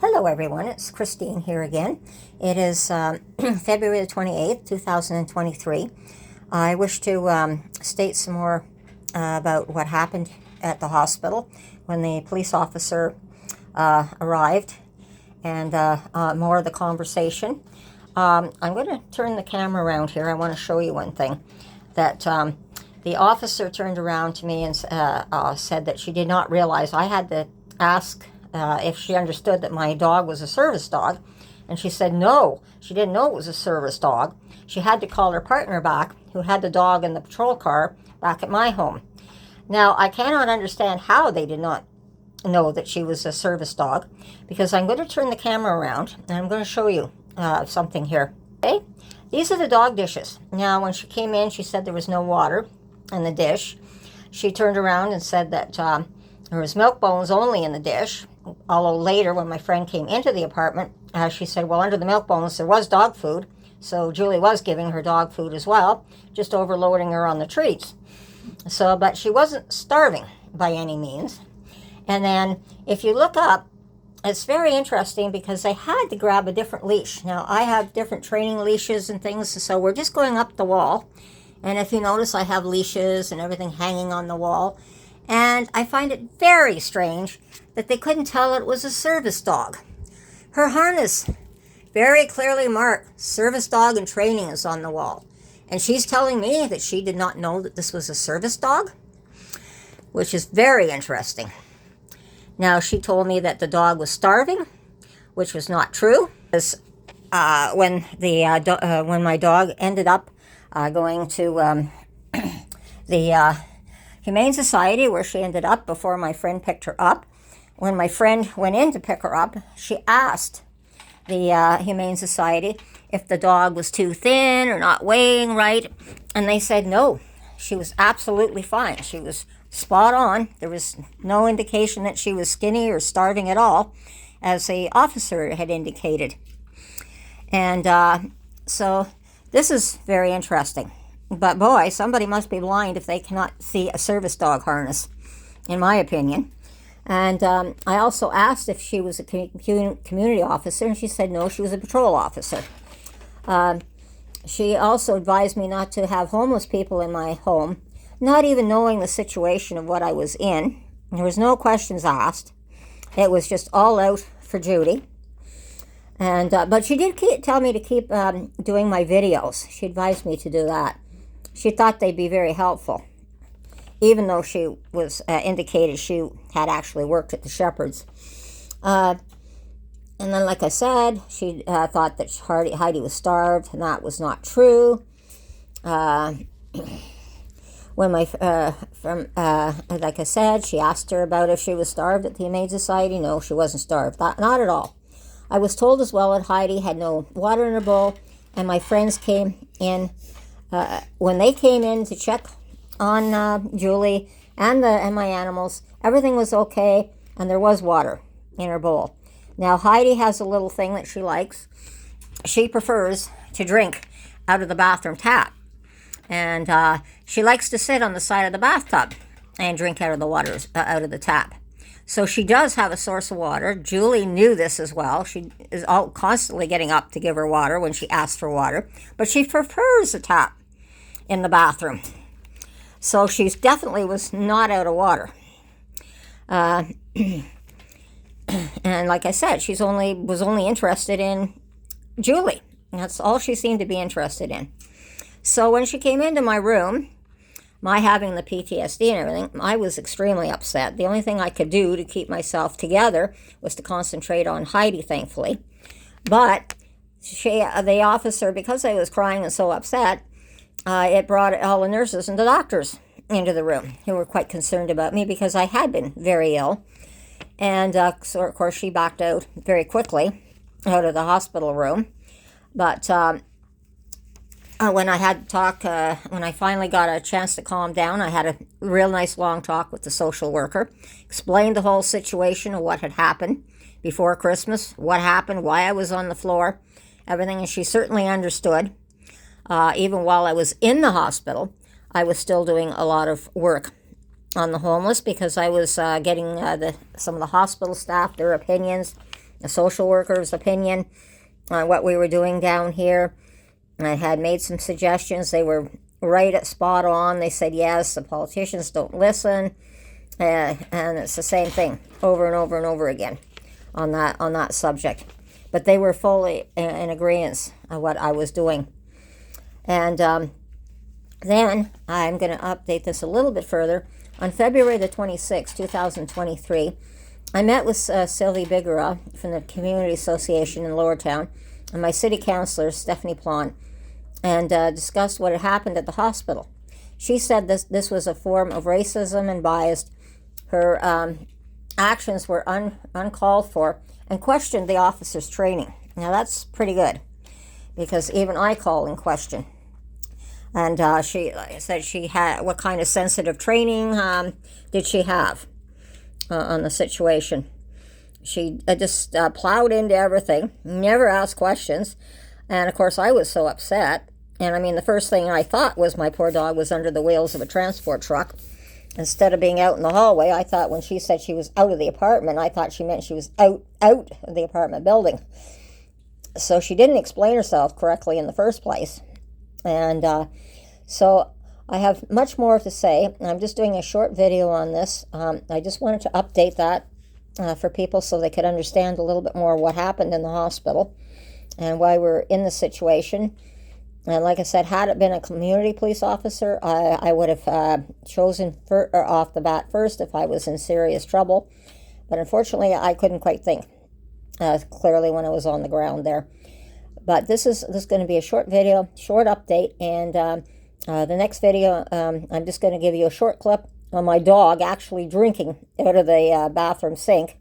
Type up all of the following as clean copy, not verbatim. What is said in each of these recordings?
Hello everyone, it's Christine here again. It is February the 28th, 2023. I wish to state some more about what happened at the hospital when the police officer arrived and more of the conversation. I'm going to turn the camera around here. I want to show you one thing. That the officer turned around to me and said that she did not realize I had to ask if she understood that my dog was a service dog. And she said no, she didn't know it was a service dog. She had to call her partner back, who had the dog in the patrol car back at my home. Now, I cannot understand how they did not know that she was a service dog, because I'm going to turn the camera around and I'm going to show you something here. Okay, these are the dog dishes. Now, when she came in, she said there was no water in the dish. She turned around and said that there was milk bones only in the dish. Although later, when my friend came into the apartment, she said, well, under the milk bones, there was dog food. So Julie was giving her dog food as well, just overloading her on the treats. So, but she wasn't starving by any means. And then if you look up, it's very interesting because they had to grab a different leash. Now, I have different training leashes and things, so we're just going up the wall. And if you notice, I have leashes and everything hanging on the wall. And I find it very strange that they couldn't tell it was a service dog. Her harness, very clearly marked, service dog and training, is on the wall. And she's telling me that she did not know that this was a service dog, which is very interesting. Now, she told me that the dog was starving, which was not true. Because when my dog ended up going to the Humane Society, where she ended up before my friend picked her up, when my friend went in to pick her up, she asked the Humane Society if the dog was too thin or not weighing right, and they said no, she was absolutely fine. She was spot on. There was no indication that she was skinny or starving at all, as the officer had indicated. And so this is very interesting. But boy, somebody must be blind if they cannot see a service dog harness, in my opinion. And I also asked if she was a community officer, and she said no, she was a patrol officer. She also advised me not to have homeless people in my home, not even knowing the situation of what I was in. There was no questions asked. It was just all out for Judy. And but she did tell me to keep doing my videos. She advised me to do that. She thought they'd be very helpful, even though she was indicated she had actually worked at the Shepherds. And then, like I said, she thought that Heidi was starved, and that was not true. When like I said, she asked her about if she was starved at the Humane Society. No, she wasn't starved. Not at all. I was told as well that Heidi had no water in her bowl, and my friends came in. When they came in to check on Julie and my animals, everything was okay, and there was water in her bowl. Now, Heidi has a little thing that she likes. She prefers to drink out of the bathroom tap, and she likes to sit on the side of the bathtub and drink out of the water out of the tap. So she does have a source of water. Julie knew this as well. She is constantly getting up to give her water when she asks for water, but she prefers the tap in the bathroom. So she definitely was not out of water. And like I said, she was only interested in Julie. That's all she seemed to be interested in. So when she came into my room, my having the PTSD and everything, I was extremely upset. The only thing I could do to keep myself together was to concentrate on Heidi, thankfully. But the officer, because I was crying and so upset, it brought all the nurses and the doctors into the room, who were quite concerned about me because I had been very ill. And so, of course, she backed out very quickly out of the hospital room. But when I finally got a chance to calm down, I had a real nice long talk with the social worker, explained the whole situation of what had happened before Christmas, what happened, why I was on the floor, everything, and she certainly understood. Even while I was in the hospital, I was still doing a lot of work on the homeless because I was getting some of the hospital staff, their opinions, a social worker's opinion on what we were doing down here. I had made some suggestions. They were right at spot on. They said, yes, the politicians don't listen. And it's the same thing over and over and over again on that subject. But they were fully in agreement on what I was doing. And then I'm going to update this a little bit further. On February the 26th, 2023, I met with Sylvie Bigara from the Community Association in Lower Town and my city councillor, Stephanie Plon, and discussed what had happened at the hospital. She said this was a form of racism and bias. Her actions were uncalled for and questioned the officer's training. Now that's pretty good, because even I call in question. And she said she had, what kind of sensitive training did she have on the situation? She just plowed into everything, never asked questions. And of course I was so upset. And I mean, the first thing I thought was my poor dog was under the wheels of a transport truck. Instead of being out in the hallway, I thought when she said she was out of the apartment, I thought she meant she was out of the apartment building. So she didn't explain herself correctly in the first place. And so I have much more to say. I'm just doing a short video on this. I just wanted to update that for people so they could understand a little bit more what happened in the hospital and why we're in the situation. And like I said, had it been a community police officer, I would have chosen off the bat first if I was in serious trouble. But unfortunately, I couldn't quite think clearly when I was on the ground there. But this is going to be a short video, short update. And the next video, I'm just going to give you a short clip on my dog actually drinking out of the bathroom sink.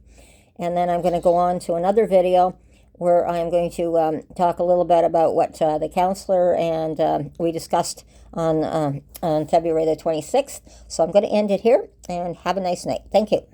And then I'm going to go on to another video where I'm going to talk a little bit about what the counselor and we discussed on February the 26th. So I'm going to end it here, and have a nice night. Thank you.